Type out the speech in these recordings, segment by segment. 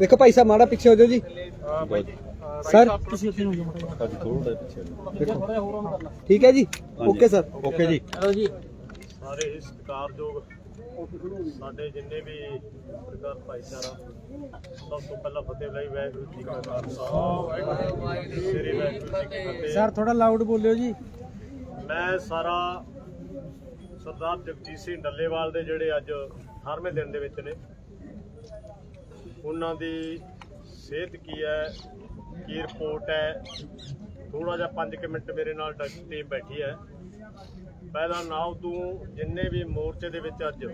देखो भाई साहब माड़ा पीछे हो जाओ जी सर। ठीक है जी, ओके सर, ओके जी। चलो जी। ਸਾਰੇ ਸਤਿਕਾਰਯੋਗ ਸਾਡੇ ਜਿੰਨੇ ਵੀ ਪੱਤਰਕਾਰ ਭਾਈਚਾਰਾ, ਸਭ ਤੋਂ ਪਹਿਲਾਂ ਫਤਿਹ ਲਈ ਵਾਹਿਗੁਰੂ ਜੀ ਕਾ ਖਾਲਸਾ ਵਾਹਿਗੁਰੂ ਜੀ ਕੀ ਫਤਿਹ। सर थोड़ा लाउड बोलियो जी। ਮੈਂ ਸਾਰਾ ਸਰਦਾਰ ਜਗਜੀਤ ਸਿੰਘ ਡੱਲੇਵਾਲ ਦੇ ਜਿਹੜੇ ਅੱਜ 18ਵੇਂ ਦਿਨ ਦੇ ਵਿੱਚ ਨੇ, ਉਹਨਾਂ ਦੀ ਸਿਹਤ ਕੀ ਹੈ, ਕੀ ਰਿਪੋਰਟ ਹੈ, ਥੋੜਾ ਜਿਹਾ 5 ਮਿੰਟ ਮੇਰੇ ਨਾਲ ਡਾਕਟਰ ਟੀਮ ਬੈਠੀ ਹੈ। ਪਹਿਲਾਂ ਨਾਮ ਤੋਂ ਜਿੰਨੇ ਵੀ ਮੋਰਚੇ ਦੇ ਵਿੱਚ ਅੱਜ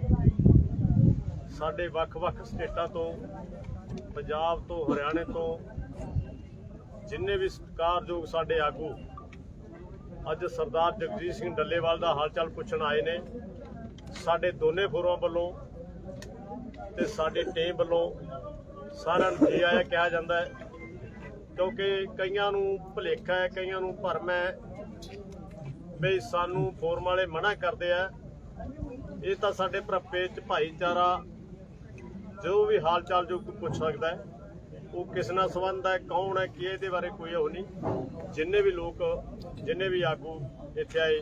ਸਾਡੇ ਵੱਖ-ਵੱਖ ਸਟੇਟਾਂ ਤੋਂ, ਪੰਜਾਬ ਤੋਂ, ਹਰਿਆਣੇ ਤੋਂ ਜਿੰਨੇ ਵੀ ਸਤਿਕਾਰਯੋਗ ਸਾਡੇ ਆਗੂ ਅੱਜ ਸਰਦਾਰ ਜਗਜੀਤ ਸਿੰਘ ਡੱਲੇਵਾਲ ਦਾ ਹਾਲ ਚਾਲ ਪੁੱਛਣ ਆਏ ਨੇ। ਸਾਡੇ ਦੋਨੇ ਫੋਰਮਾਂ ਵੱਲੋਂ ਤੇ ਸਾਡੀ ਟੀਮ ਵੱਲੋਂ ਸਾਰਿਆਂ ਨੂੰ ਜੀ ਆਇਆ ਕਿਹਾ ਜਾਂਦਾ ਹੈ, ਕਿਉਂਕਿ ਕਈਆਂ ਨੂੰ ਭੁਲੇਖਾ ਹੈ, ਕਈਆਂ ਨੂੰ ਭਰਮ ਹੈ ਵੀ ਸਾਨੂੰ ਫੋਰਮ ਵਾਲੇ ਮਨਾ ਕਰਦੇ ਆ। ਇਹ ਤਾਂ ਸਾਡੇ ਭਰਾਪੇ ਚ ਭਾਈਚਾਰਾ ਜੋ ਵੀ ਹਾਲ ਚਾਲ ਜੋ ਕੋਈ ਪੁੱਛ ਸਕਦਾ ਹੈ, ਉਹ ਕਿਸ ਨਾਲ ਸੰਬੰਧ ਹੈ, ਕੌਣ ਹੈ, ਕੀ ਇਹਦੇ ਬਾਰੇ ਕੋਈ ਉਹ ਨਹੀਂ। ਜਿੰਨੇ ਵੀ ਲੋਕ, ਜਿੰਨੇ ਵੀ ਆਗੂ ਇੱਥੇ ਆਏ,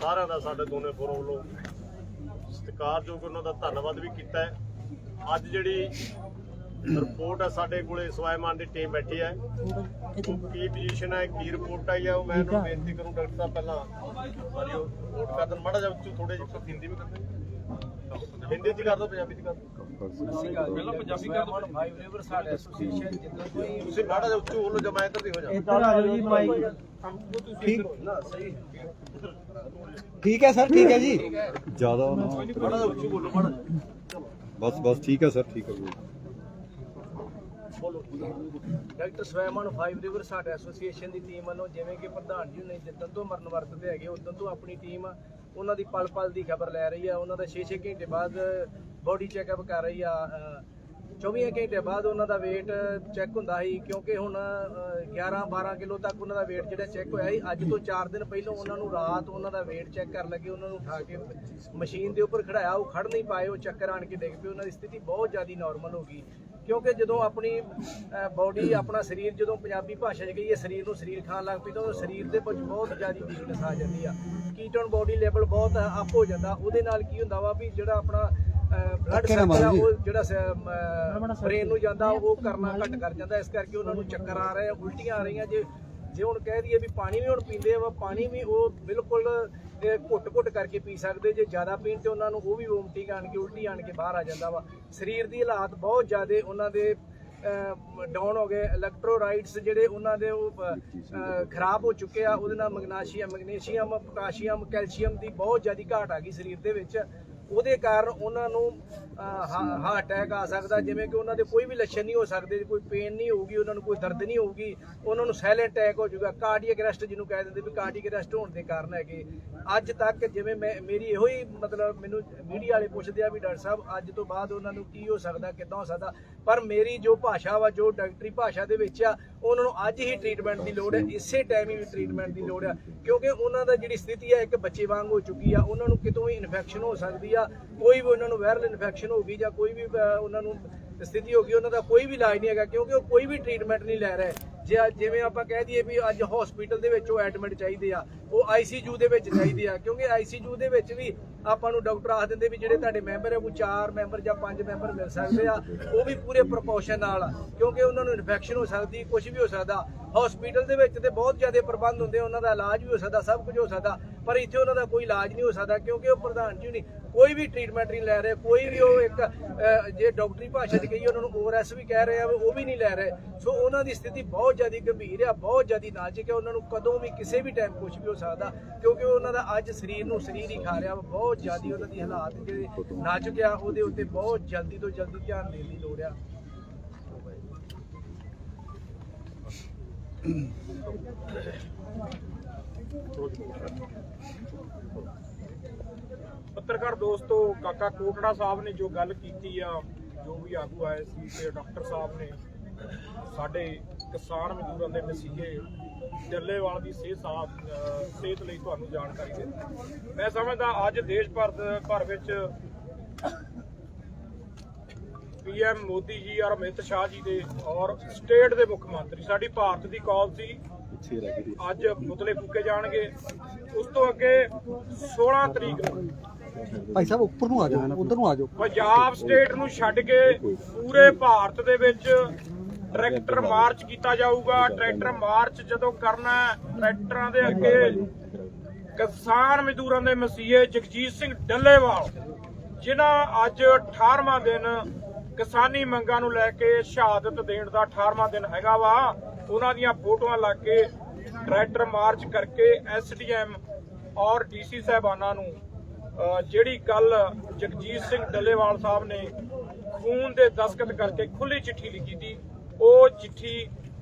ਸਾਰਿਆਂ ਦਾ ਸਾਡੇ ਦੋਨੇ ਫੋਰਮ ਵੱਲੋਂ ਸਤਿਕਾਰਯੋਗ ਉਹਨਾਂ ਦਾ ਧੰਨਵਾਦ ਵੀ ਕੀਤਾ ਹੈ। ਅੱਜ ਜਿਹੜੀ ਰਿਪੋਰਟ ਹੈ ਸਾਡੇ ਕੋਲੇ ਸਵਾਈਮਾਨ ਦੀ ਟੀਮ ਬੈਠੀ ਹੈ, ਕੀ ਪੋਜੀਸ਼ਨ ਹੈ, ਕੀ ਰਿਪੋਰਟ ਆਈ ਹੈ, ਉਹ ਮੈਂ ਇਹਨੂੰ ਬੇਨਤੀ ਕਰੂੰ ਡਾਕਟਰ ਸਾਹਿਬ ਪਹਿਲਾਂ ਸਾਰੀ ਉਹ ਨੋਟ ਕਰ ਦੇਣ। ਮਾੜਾ ਜਿਹਾ ਉੱਚੂ ਥੋੜੇ ਜਿਹੇ ਹਿੰਦੀ ਵੀ ਕਰਦੇ, ਹਿੰਦੀ ਚ ਕਰ ਦੋ, ਪੰਜਾਬੀ ਚ ਕਰ ਦੋ। ਪਹਿਲਾਂ ਪੰਜਾਬੀ ਕਰ ਦੋ। ਫਾਈਵ ਰਿਵਰ ਸਾਡੇ ਐਸੋਸੀਏਸ਼ਨ ਜਿੱਦਾਂ ਕੋਈ ਤੁਸੀਂ ਮਾੜਾ ਜਿਹਾ ਉੱਚੂ ਬੋਲੋ, ਜਮਾ ਇੱਧਰ ਦੀ ਹੋ ਜਾ। ਇੱਧਰ ਆ ਜਾਓ ਜੀ ਮਾਈਕ। ठीक है सर, ठीक है जी। ज्यादा ਮਾੜਾ ਜਿਹਾ ਉੱਚੂ ਬੋਲੋ, ਮਾੜਾ बस ठीक है सर, ठीक है। ਡਾਕਟਰ ਸਵੈਮਨ ਫਾਈਵ ਰਿਵਰ ਸਾਡੇ ਐਸੋਸੀਏਸ਼ਨ ਦੀ ਟੀਮ ਵੱਲੋਂ, ਜਿਵੇਂ ਕਿ ਪ੍ਰਧਾਨ ਜੀ ਨੇ ਜਿੱਦਣ ਤੋਂ ਮਰਨ ਵਰਤਦੇ ਹੈਗੇ ਉਦੋਂ ਤੋਂ ਆਪਣੀ ਟੀਮ ਉਹਨਾਂ ਦੀ ਪਲ ਪਲ ਦੀ ਖਬਰ ਲੈ ਰਹੀ ਆ। ਉਹਨਾਂ ਦਾ 6-6 ਘੰਟੇ ਬਾਅਦ ਬੋਡੀ ਚੈੱਕਅਪ ਕਰ ਰਹੀ ਆ। 24 ਘੰਟੇ ਬਾਅਦ ਉਹਨਾਂ ਦਾ weight ਚੈੱਕ ਹੁੰਦਾ ਸੀ, ਕਿਉਂਕਿ ਹੁਣ 11-12 ਕਿਲੋ ਤੱਕ ਉਹਨਾਂ ਦਾ weight ਜਿਹੜਾ ਚੈੱਕ ਹੋਇਆ ਸੀ। ਅੱਜ ਤੋਂ 4 ਦਿਨ ਪਹਿਲਾਂ ਉਹਨਾਂ ਨੂੰ ਰਾਤ ਉਹਨਾਂ ਦਾ weight ਚੈੱਕ ਕਰਨ ਲੱਗੇ, ਉਹਨਾਂ ਨੂੰ ਉਠਾ ਕੇ ਮਸ਼ੀਨ ਦੇ ਉੱਪਰ ਖੜਾਇਆ, ਉਹ ਖੜ ਨਹੀਂ ਪਾਏ, ਉਹ ਚੱਕਰ ਆਣ ਕੇ ਡਿੱਗ ਪਏ। ਉਹਨਾਂ ਦੀ ਸਥਿਤੀ ਬਹੁਤ ਜ਼ਿਆਦਾ ਨਾਰਮਲ ਹੋ ਗਈ, ਕਿਉਂਕਿ ਜਦੋਂ ਆਪਣੀ ਬੋਡੀ, ਆਪਣਾ ਸਰੀਰ ਜਦੋਂ ਪੰਜਾਬੀ ਭਾਸ਼ਾ 'ਚ ਕਹੀਏ ਸਰੀਰ ਨੂੰ ਸਰੀਰ ਖਾਣ ਲੱਗ ਪਈ ਤਾਂ ਉਹ ਸਰੀਰ ਦੇ ਵਿੱਚ ਬਹੁਤ ਜ਼ਿਆਦਾ ਵੀਕਨੈਸ ਆ ਜਾਂਦੀ ਆ। ਕੀਟੋਨ ਬੋਡੀ ਲੈਵਲ ਬਹੁਤ ਅਪ ਹੋ ਜਾਂਦਾ। ਉਹਦੇ ਨਾਲ ਕੀ ਹੁੰਦਾ ਵਾ ਵੀ ਜਿਹੜਾ ਆਪਣਾ ਬਲੱਡ ਸਰਕਲ ਆ ਉਹ ਜਿਹੜਾ ਬ੍ਰੇਨ ਨੂੰ ਜਾਂਦਾ ਉਹ ਕਰਨਾ ਘੱਟ ਕਰ ਜਾਂਦਾ। ਇਸ ਕਰਕੇ ਉਹਨਾਂ ਨੂੰ ਚੱਕਰ ਆ ਰਹੇ, ਉਲਟੀਆਂ ਆ ਰਹੀਆਂ। ਜੇ ਹੁਣ ਕਹਿ ਦਈਏ ਵੀ ਪਾਣੀ ਵੀ ਹੁਣ ਪੀਂਦੇ ਆ, ਪਾਣੀ ਵੀ ਉਹ ਬਿਲਕੁਲ ਘੁੱਟ ਕਰਕੇ ਪੀ ਸਕਦੇ। ਜੇ ਜ਼ਿਆਦਾ ਪੀਣ ਤੇ ਉਹਨਾਂ ਨੂੰ ਉਹ ਵੀ ਵੋਮਟਿੰਗ ਆਣ ਕੇ, ਉਲਟੀ ਆਣ ਕੇ ਬਾਹਰ ਆ ਜਾਂਦਾ ਵਾ। ਸਰੀਰ ਦੀ ਹਾਲਾਤ ਬਹੁਤ ਜ਼ਿਆਦਾ ਉਹਨਾਂ ਦੇ ਡਾਊਨ ਹੋ ਗਏ। ਇਲੈਕਟ੍ਰੋਲਾਈਟਸ ਜਿਹੜੇ ਉਹਨਾਂ ਦੇ ਉਹ ਖਰਾਬ ਹੋ ਚੁੱਕੇ ਆ। ਉਹਦੇ ਨਾਲ ਮੈਗਨੀਸ਼ੀਅਮ, ਪੋਟਾਸ਼ੀਅਮ, ਕੈਲਸ਼ੀਅਮ ਦੀ ਬਹੁਤ ਜ਼ਿਆਦਾ ਘਾਟ ਆ ਗਈ ਸਰੀਰ ਦੇ ਵਿੱਚ। ਉਹਦੇ ਕਾਰਨ ਉਹਨਾਂ ਨੂੰ ਹਾਰਟ ਅਟੈਕ ਆ ਸਕਦਾ। ਜਿਵੇਂ ਕਿ ਉਹਨਾਂ ਦੇ ਕੋਈ ਵੀ ਲੱਛਣ ਨਹੀਂ ਹੋ ਸਕਦੇ, ਕੋਈ ਪੇਨ ਨਹੀਂ ਹੋਊਗੀ, ਉਹਨਾਂ ਨੂੰ ਕੋਈ ਦਰਦ ਨਹੀਂ ਹੋਊਗੀ, ਉਹਨਾਂ ਨੂੰ ਸਾਇਲੈਂਟ ਅਟੈਕ ਹੋ ਜਾਊਗਾ। ਕਾਰਡੀਅਕ ਅਰੈਸਟ ਜਿਹਨੂੰ ਕਹਿ ਦਿੰਦੇ ਵੀ ਕਾਰਡੀਅਕ ਅਰੈਸਟ ਹੋਣ ਦੇ ਕਾਰਨ ਹੈਗੇ। ਅੱਜ ਤੱਕ ਜਿਵੇਂ ਮੇਰੀ ਇਹੋ ਹੀ ਮਤਲਬ ਮੈਨੂੰ ਮੀਡੀਆ ਵਾਲੇ ਪੁੱਛਦੇ ਆ ਵੀ ਡਾਕਟਰ ਸਾਹਿਬ ਅੱਜ ਤੋਂ ਬਾਅਦ ਉਹਨਾਂ ਨੂੰ ਕੀ ਹੋ ਸਕਦਾ, ਕਿੱਦਾਂ ਹੋ ਸਕਦਾ, ਪਰ ਮੇਰੀ ਜੋ ਭਾਸ਼ਾ ਵਾ, ਜੋ ਡਾਕਟਰੀ ਭਾਸ਼ਾ ਦੇ ਵਿੱਚ ਆ, ਉਹਨਾਂ ਨੂੰ ਅੱਜ ਹੀ ਟ੍ਰੀਟਮੈਂਟ ਦੀ ਲੋੜ ਹੈ, ਇਸੇ ਟਾਈਮ ਹੀ ਟ੍ਰੀਟਮੈਂਟ ਦੀ ਲੋੜ ਆ। ਕਿਉਂਕਿ ਉਹਨਾਂ ਦਾ ਜਿਹੜੀ ਸਥਿਤੀ ਹੈ ਇੱਕ ਬੱਚੇ ਵਾਂਗ ਹੋ ਚੁੱਕੀ ਆ। ਉਹਨਾਂ ਨੂੰ ਕਿਤੋਂ ਵੀ ਇਨਫੈਕਸ਼ਨ ਹੋ ਸਕਦੀ ਆ, ਕੋਈ ਵੀ ਉਹਨਾਂ ਨੂੰ ਵਾਇਰਲ ਇਨਫੈਕਸ਼ਨ ਹੋ ਗਈ ਜਾਂ ਕੋਈ ਵੀ ਉਹਨਾਂ ਨੂੰ ਸਥਿਤੀ ਹੋ ਗਈ, ਉਹਨਾਂ ਦਾ ਕੋਈ ਵੀ ਇਲਾਜ ਨਹੀਂ ਹੈਗਾ, ਕਿਉਂਕਿ ਉਹ ਕੋਈ ਵੀ ਟ੍ਰੀਟਮੈਂਟ ਨਹੀਂ ਲੈ ਰਹੇ। ਜਿਵੇਂ ਆਪਾਂ ਕਹਿ ਦਈਏ ਵੀ ਅੱਜ ਹਸਪੀਟਲ ਦੇ ਵਿੱਚ ਉਹ ਐਡਮਿਟ ਚਾਹੀਦੇ ਆ, ਉਹ ICU ਦੇ ਵਿੱਚ ਚਾਹੀਦੇ ਆ, ਕਿਉਂਕਿ ICU ਦੇ ਵਿੱਚ ਵੀ ਆਪਾਂ ਨੂੰ ਡਾਕਟਰ ਆਖ ਦਿੰਦੇ ਵੀ ਜਿਹੜੇ ਤੁਹਾਡੇ ਮੈਂਬਰ ਹੈ ਕੋਈ 4 ਮੈਂਬਰ ਜਾਂ 5 ਮੈਂਬਰ ਮਿਲ ਸਕਦੇ ਆ, ਉਹ ਵੀ ਪੂਰੇ ਪ੍ਰੋਪੋਰਸ਼ਨ ਨਾਲ ਆ, ਕਿਉਂਕਿ ਉਹਨਾਂ ਨੂੰ ਇਨਫੈਕਸ਼ਨ ਹੋ ਸਕਦੀ, ਕੁਝ ਵੀ ਹੋ ਸਕਦਾ। ਹਸਪੀਟਲ ਦੇ ਵਿੱਚ ਤੇ ਬਹੁਤ ਜ਼ਿਆਦਾ ਪ੍ਰਬੰਧ ਹੁੰਦੇ, ਉਹਨਾਂ ਦਾ ਇਲਾਜ ਵੀ ਹੋ ਸਕਦਾ, ਸਭ ਕੁਝ ਹੋ ਸਕਦਾ, ਪਰ ਇੱਥੇ ਉਹਨਾਂ ਦਾ ਕੋਈ ਇਲਾਜ ਨਹੀਂ ਹੋ ਸਕਦਾ, ਕਿਉਂਕਿ ਉਹ ਪ੍ਰਧਾਨ ਜੀ ਨਹੀਂ ਕੋਈ ਵੀ ਟ੍ਰੀਟਮੈਂਟ ਨਹੀਂ ਲੈ ਰਹੇ। ਕੋਈ ਵੀ ਉਹ ਇੱਕ ਜੇ ਡਾਕਟਰੀ ਭਾਸ਼ਾ 'ਚ ਕਹੀਏ ਉਹਨਾਂ ਨੂੰ ORS ਵੀ ਕਹਿ ਰਹੇ ਆ, ਉਹ ਵੀ ਨਹੀਂ ਲੈ ਰਹੇ। ਸੋ ਉਹਨਾਂ ਦੀ ਸਥਿਤੀ ਬਹੁਤ ਜ਼ਿਆਦਾ ਗੰਭੀਰ ਆ, ਬਹੁਤ ਜ਼ਿਆਦਾ ਨਾਜ਼ੁਕ ਹੈ। ਉਹਨਾਂ ਨੂੰ ਕਦੋਂ ਵੀ ਕਿਸੇ ਵੀ ਟਾਈਮ ਕੁਝ ਵੀ ਹੋ ਸਕਦਾ, ਕਿਉਂਕਿ ਉਹਨਾਂ ਦਾ ਅੱਜ ਸਰੀਰ ਨੂੰ ਸਰੀਰ ਹੀ ਖਾ ਰਿਹਾ। ਬਹੁਤ ਜ਼ਿਆਦਾ ਉਹਨਾਂ ਦੀ ਹਾਲਾਤ ਜਿਹੜੇ ਨਾਜ਼ੁਕ ਆ, ਉਹਦੇ ਉੱਤੇ ਬਹੁਤ ਜਲਦੀ ਤੋਂ ਜਲਦੀ ਧਿਆਨ ਦੇਣ ਦੀ ਲੋੜ ਆ। ਪੱਤਰਕਾਰ ਦੋਸਤੋ, ਕਾਕਾ ਕੋਟੜਾ ਸਾਹਿਬ ਨੇ ਜੋ ਗੱਲ ਕੀਤੀ ਆ, ਜੋ ਵੀ ਆਗੂ ਆਏ ਸੀ ਤੇ ਡਾਕਟਰ ਸਾਹਿਬ ਨੇ ਸਾਡੇ ਕਿਸਾਨ ਮਜ਼ਦੂਰਾਂ ਦੇ ਨਸੀਹੇ ਡੱਲੇਵਾਲ ਦੀ ਸਿਹਤ ਲਈ ਤੁਹਾਨੂੰ ਜਾਣਕਾਰੀ ਦਿੱਤੀ। ਮੈਂ ਸਮਝਦਾ ਅੱਜ ਦੇਸ਼ ਭਰ ਵਿੱਚ पीएम मोदी जी और अमित शाह जी दे और स्टेट के मुख्य मंत्री साडी भारत की कॉल सी अज पुतले फूके जाणगे। उस तो अगे 16 तरीक नूं ਭਾਈ ਸਾਹਿਬ ਉੱਪਰ ਨੂੰ ਆ ਜਾਓ, ਉਧਰ ਨੂੰ ਆ ਜਾਓ। पंजाब स्टेट नूं छड्ड के पूरे भारत दे विच ट्रैक्टर मार्च किया जाऊगा। ट्रैक्टर मार्च जदों करना ट्रैक्टरां दे अगे किसान मजदूरां दे मसीहे जगजीत सिंह डल्लेवाल जिन्हां अज 18वां दिन किसानी मंगां नूं लैके शहादत देण दा 18वां दिन हैगा वा, उन्हां दीयां फोटोआं ला के ट्रैक्टर मार्च करके SDM और DC साहबानां नूं ਜਿਹੜੀ ਕੱਲ ਜਗਜੀਤ ਸਿੰਘ ਡੱਲੇਵਾਲ ਸਾਹਿਬ ਨੇ ਖੂਨ ਦੇ ਦਸਤਖਤ ਕਰਕੇ ਖੁੱਲੀ ਚਿੱਠੀ ਲਿਖੀ ਸੀ, ਉਹ ਚਿੱਠੀ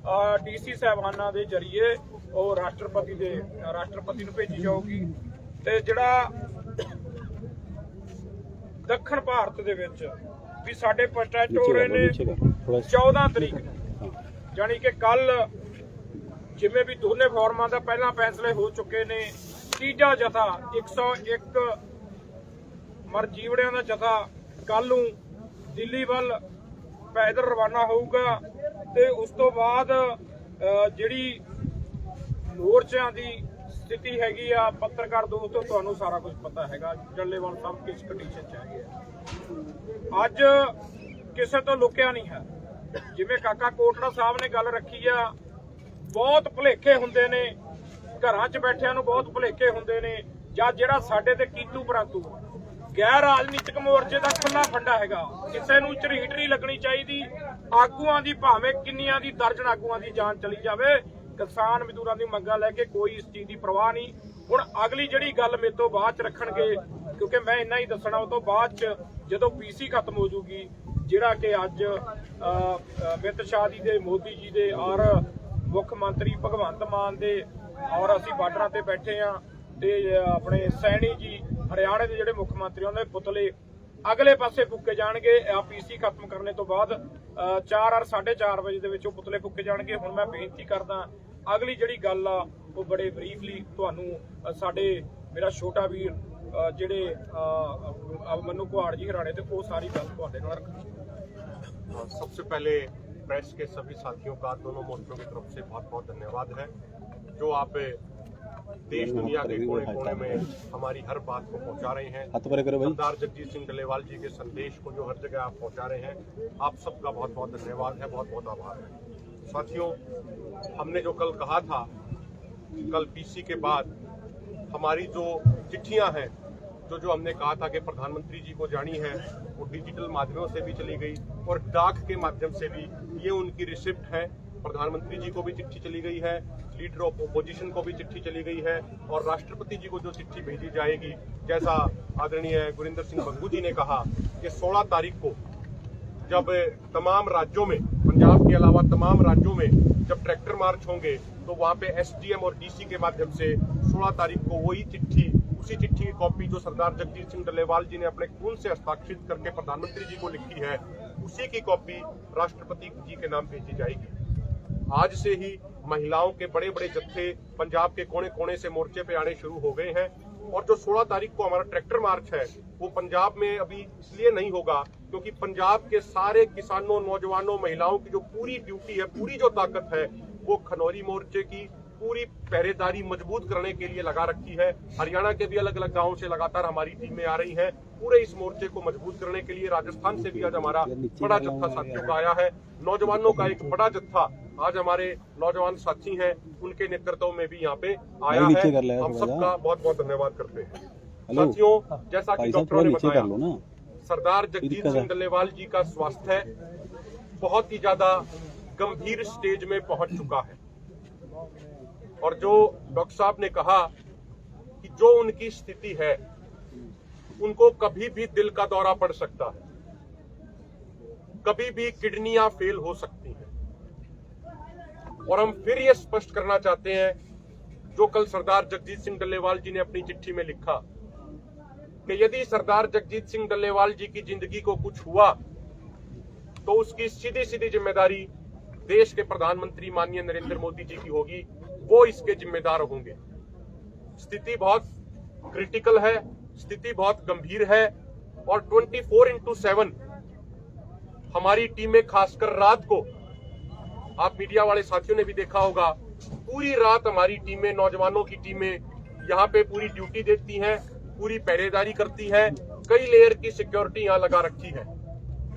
DC ਸਾਹਿਬਾਨਾਂ ਦੇ ਜ਼ਰੀਏ ਉਹ ਰਾਸ਼ਟਰਪਤੀ ਨੂੰ ਭੇਜੀ ਜਾਊਗੀ। ਤੇ ਜਿਹੜਾ ਦੱਖਣ ਭਾਰਤ ਦੇ ਵਿੱਚ ਵੀ ਸਾਡੇ ਪ੍ਰੋਟੈਸਟ ਹੋ ਰਹੇ ਨੇ 14 ਤਰੀਕ ਨੂੰ, ਜਾਨੀ ਕਿ ਕੱਲ ਜਿਵੇਂ ਵੀ ਦੋਨੇ ਫੋਰਮਾਂ ਦਾ ਪਹਿਲਾਂ ਫੈਸਲੇ ਹੋ ਚੁੱਕੇ ਨੇ, ਤੀਜਾ ਜਥਾ 101 ਮਰਜੀਵੜਿਆਂ ਦਾ ਜਥਾ ਕੱਲ ਨੂੰ ਦਿੱਲੀ ਵੱਲ ਪੈਦਲ ਰਵਾਨਾ ਹੋਊਗਾ। ਤੇ ਉਸ ਤੋਂ ਬਾਅਦ ਜਿਹੜੀ ਮੋਰਚਿਆਂ ਦੀ ਸਥਿਤੀ ਹੈਗੀ ਆ, ਪੱਤਰਕਾਰ ਦੋਸਤੋ ਤੁਹਾਨੂੰ ਸਾਰਾ ਕੁਝ ਪਤਾ ਹੈਗਾ, ਡੱਲੇਵਾਲ ਸਾਹਿਬ ਕਿਸ ਕੰਡੀਸ਼ਨ 'ਚ ਹੈਗੇ ਆ। ਅੱਜ ਕਿਸੇ ਤੋਂ ਲੁਕਿਆ ਨਹੀਂ ਹੈ, ਜਿਵੇਂ ਕਾਕਾ ਕੋਟੜਾ ਸਾਹਿਬ ਨੇ ਗੱਲ ਰੱਖੀ ਆ, ਬਹੁਤ ਭੁਲੇਖੇ ਹੁੰਦੇ ਨੇ, ਘਰਾਂ 'ਚ ਬੈਠਿਆਂ ਨੂੰ ਬਹੁਤ ਭੁਲੇਖੇ ਹੁੰਦੇ ਨੇ, ਜਾਂ ਜਿਹੜਾ ਸਾਡੇ ਤੇ ਕੀਤੂ ਪਰੰਤੂ ਗੈਰ ਰਾਜਨੀਤਿਕ ਮੋਰਚੇ ਦਾ ਖੁੱਲਾ ਫੰਡਾ ਹੈਗਾ, ਕਿਸੇ ਨੂੰ ਝਰੀਟ ਨਹੀਂ ਲੱਗਣੀ ਚਾਹੀਦੀ। ਆਗੂਆਂ ਦੀ ਭਾਵੇਂ ਕਿੰਨੀਆਂ ਦੀ ਦਰਜਨ ਆਗੂਆਂ ਦੀ ਜਾਨ ਚਲੀ ਜਾਵੇ, ਕਿਸਾਨ ਮਜ਼ਦੂਰਾਂ ਦੀ ਮੰਗਾਂ ਲੈ ਕੇ ਕੋਈ ਇਸ ਚੀਜ਼ ਦੀ ਪਰਵਾਹ ਨਹੀਂ। ਹੁਣ ਅਗਲੀ ਜਿਹੜੀ ਗੱਲ ਮੇਰੇ ਤੋਂ ਬਾਅਦ ਚ ਰੱਖਣਗੇ, ਕਿਉਂਕਿ ਮੈਂ ਇੰਨਾ ਹੀ ਦੱਸਣਾ, ਉਹ ਤੋਂ ਬਾਅਦ ਚ ਜਦੋਂ PC ਖਤਮ ਹੋ ਜੂਗੀ, ਜਿਹੜਾ ਕਿ ਅੱਜ ਅਮਿਤ ਸ਼ਾਹ ਜੀ ਦੇ, ਮੋਦੀ ਜੀ ਦੇ ਔਰ ਮੁੱਖ ਮੰਤਰੀ ਭਗਵੰਤ ਮਾਨ ਦੇ, ਔਰ ਅਸੀਂ ਬਾਰਡਰਾਂ ਤੇ ਬੈਠੇ ਆ, ਤੇ ਆਪਣੇ ਸੈਣੀ ਜੀ ਹਰਿਆਣੇ ਦੇ ਜਿਹੜੇ ਮੁੱਖ ਮੰਤਰੀ, ਉਹਨਾਂ ਦੇ ਪੁਤਲੇ ਅਗਲੇ ਪਾਸੇ ਫੂਕੇ ਜਾਣਗੇ। PC ਖਤਮ ਕਰਨੇ ਤੋਂ ਬਾਅਦ 4 ਔਰ 4:30 ਵਜੇ ਦੇ ਵਿੱਚ ਉਹ ਪੁਤਲੇ ਫੂਕੇ ਜਾਣਗੇ। ਹੁਣ ਮੈਂ ਬੇਨਤੀ ਕਰਦਾ, ਅਗਲੀ ਜਿਹੜੀ ਗੱਲ ਆ ਉਹ ਬੜੇ ਬਰੀਫਲੀ ਤੁਹਾਨੂੰ ਸਾਡੇ ਮੇਰਾ ਛੋਟਾ ਵੀਰ ਜਿਹੜੇ ਮਨੂ ਕੁਹਾੜ ਜੀ ਹਰਿਆਣੇ ਤੇ, ਉਹ ਸਾਰੀ ਗੱਲ ਤੁਹਾਡੇ ਨਾਲ ਰੱਖਣੀ। सबसे पहले प्रेस के सभी साथियों का दोनों मोर्चों की तरफ से बहुत बहुत धन्यवाद है, जो आप देश दुनिया के कोने कोने में हमारी हर बात को पहुंचा रहे हैं। सरदार जगजीत सिंह डल्लेवाल जी के संदेश को जो हर जगह आप पहुंचा रहे हैं, आप सबका बहुत बहुत धन्यवाद है, बहुत बहुत आभार है। साथियों, हमने जो कल कहा था, कल PC के बाद हमारी जो चिट्ठियां हैं, जो हमने कहा था कि प्रधानमंत्री जी को जानी है, वो डिजिटल माध्यमों से भी चली गई और डाक के माध्यम से भी ये उनकी रिसिप्ट है। प्रधानमंत्री जी को भी चिट्ठी चली गई है, लीडर ऑफ ओपोजिशन को भी चिट्ठी चली गई है, और राष्ट्रपति जी को जो चिट्ठी भेजी जाएगी, जैसा आदरणीय गुरिंदर सिंह बंगू जी ने कहा कि 16 तारीख को जब तमाम राज्यों में, पंजाब के अलावा तमाम राज्यों में जब ट्रैक्टर मार्च होंगे, तो वहाँ पे SDM और DC के माध्यम से 16 तारीख को वही चिट्ठी, उसी चिट्ठी की कॉपी जो सरदार जगजीत सिंह डल्लेवाल जी ने अपने खून से हस्ताक्षरित करके प्रधानमंत्री जी को लिखी है, उसी की कॉपी राष्ट्रपति जी के नाम भेजी जाएगी। आज से ही महिलाओं के बड़े बड़े जत्थे पंजाब के कोने कोने से मोर्चे पे आने शुरू हो गए हैं, और जो 16 तारीख को हमारा ट्रैक्टर मार्च है, वो पंजाब में अभी इसलिए नहीं होगा क्योंकि पंजाब के सारे किसानों, नौजवानों, महिलाओं की जो पूरी ड्यूटी है, पूरी जो ताकत है, वो खनौरी मोर्चे की पूरी पहरेदारी मजबूत करने के लिए लगा रखी है। हरियाणा के भी अलग अलग गांवों से लगातार हमारी टीमें आ रही हैं, पूरे इस मोर्चे को मजबूत करने के लिए। राजस्थान से भी आज हमारा बड़ा जत्था साथियों का आया है, नौजवानों का एक बड़ा जत्था आज हमारे नौजवान साथी हैं, उनके नेतृत्व में भी यहाँ पे आया है। हम सबका बहुत बहुत धन्यवाद करते हैं। साथियों, जैसा कि डॉक्टरों ने बताया, सरदार जगजीत सिंह डल्लेवाल जी का स्वास्थ्य बहुत ही ज्यादा गंभीर स्टेज में पहुंच चुका है, और जो डॉक्टर साहब ने कहा कि जो उनकी स्थिति है, उनको कभी भी दिल का दौरा पड़ सकता है, कभी भी किडनियां फेल हो सकती हैं। और हम फिर ये स्पष्ट करना चाहते हैं, जो कल सरदार जगजीत सिंह डल्लेवाल जी ने अपनी चिट्ठी में लिखा कि यदि सरदार जगजीत सिंह डल्लेवाल जी की जिंदगी को कुछ हुआ, तो उसकी सीधी सीधी जिम्मेदारी देश के प्रधानमंत्री माननीय नरेंद्र मोदी जी की होगी, वो इसके जिम्मेदार होंगे। स्थिति बहुत क्रिटिकल है, स्थिति बहुत गंभीर है, और 24/7 हमारी टीमें खासकर रात को, आप मीडिया वाले साथियों ने भी देखा होगा, पूरी रात हमारी टीमें, नौजवानों की टीमें यहाँ पे पूरी ड्यूटी देती हैं, पूरी पहरेदारी करती हैं, कई लेयर की सिक्योरिटी यहाँ लगा रखी है।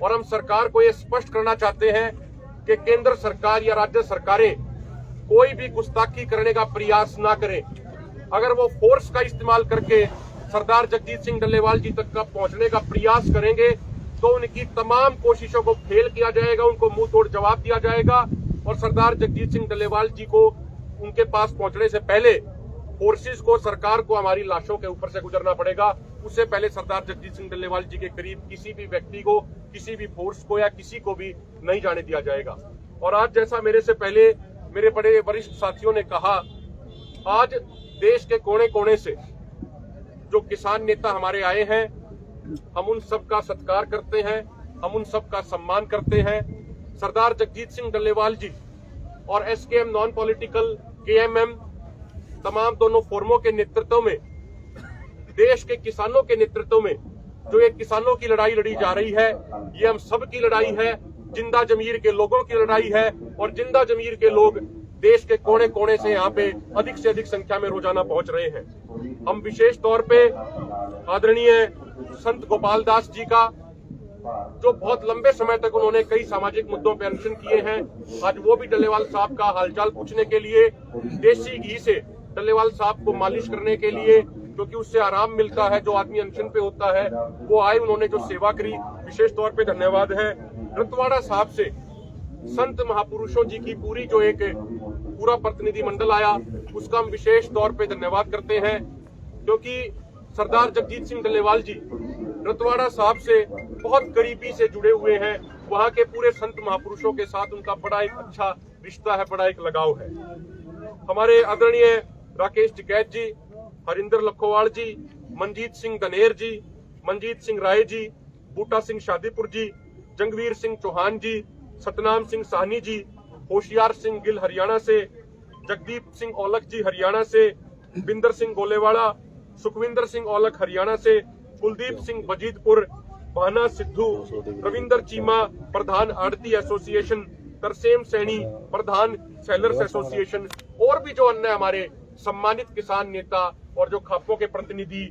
और हम सरकार को ये स्पष्ट करना चाहते हैं कि केंद्र सरकार या राज्य सरकारें कोई भी गुस्ताखी करने का प्रयास ना करें। अगर वो फोर्स का इस्तेमाल करके सरदार जगजीत सिंह डल्लेवाल जी तक का पहुंचने का प्रयास करेंगे तो उनकी तमाम कोशिशों को फेल किया जाएगा, उनको मुंह तोड़ जवाब दिया जाएगा और सरदार जगजीत सिंह डल्लेवाल जी को उनके पास पहुंचने से पहले फोर्सेस को, सरकार को हमारी लाशों के ऊपर से गुजरना पड़ेगा। उससे पहले सरदार जगजीत सिंह डल्लेवाल जी के करीब किसी भी व्यक्ति को, किसी भी फोर्स को या किसी को भी नहीं जाने दिया जाएगा। और आज जैसा मेरे से पहले मेरे बड़े वरिष्ठ साथियों ने कहा, आज देश के कोने कोने से जो किसान नेता हमारे आए हैं, हम उन सब का सत्कार करते हैं, हम उन सब का सम्मान करते हैं। सरदार जगजीत सिंह डल्लेवाल जी और एसकेएम नॉन पॉलिटिकल केएमएम तमाम दोनों फोरमों के नेतृत्व में, देश के किसानों के नेतृत्व में जो एक किसानों की लड़ाई लड़ी जा रही है, ये हम सब की लड़ाई है, जिंदा जमीर के लोगों की लड़ाई है। और जिंदा जमीर के लोग देश के कोने कोने से यहाँ पे अधिक से अधिक संख्या में रोजाना पहुंच रहे हैं। हम विशेष तौर पे आदरणीय संत गोपाल दास जी का, जो बहुत लंबे समय तक उन्होंने कई सामाजिक मुद्दों पर अनशन किए हैं, आज वो भी डल्लेवाल साहब का हालचाल पूछने के लिए, देसी घी से डल्लेवाल साहब को मालिश करने के लिए, क्योंकि उससे आराम मिलता है जो आदमी अनशन पे होता है, वो आए, उन्होंने जो सेवा करी, विशेष तौर पे धन्यवाद है। रतवाड़ा साहब से संत महापुरुषों जी की पूरी जो एक पूरा प्रतिनिधि मंडल आया, उसका हम विशेष तौर पे धन्यवाद करते हैं, क्योंकि सरदार जगजीत सिंह डल्लेवाल जी रतवाड़ा साहब से बहुत करीबी से जुड़े हुए हैं। वहाँ के पूरे संत महापुरुषों के साथ उनका बड़ा एक अच्छा रिश्ता है, बड़ा एक लगाव है। हमारे आदरणीय राकेश टिकैत जी, हरिंदर लखोवाल जी, मनजीत सिंह दनेर जी, मनजीत सिंह राय जी, बूटा सिंह शादीपुर जी, जंगवीर सिंह चौहान जी, सतनाम सिंह साहनी जी, होशियार सिंह गिल हरियाणा से, जगदीप सिंह औलख जी हरियाणा से, बिंदर सिंह गोलेवाड़ा, सुखविंदर सिंह औलख हरियाणा से, कुलदीप सिंह बजीतपुर, भाना सिद्धू, रविंदर चीमा प्रधान आड़ती एसोसिएशन, तरसेम सैनी प्रधान सेलर्स एसोसिएशन, और भी जो अन्य हमारे सम्मानित किसान नेता और जो खापों के प्रतिनिधि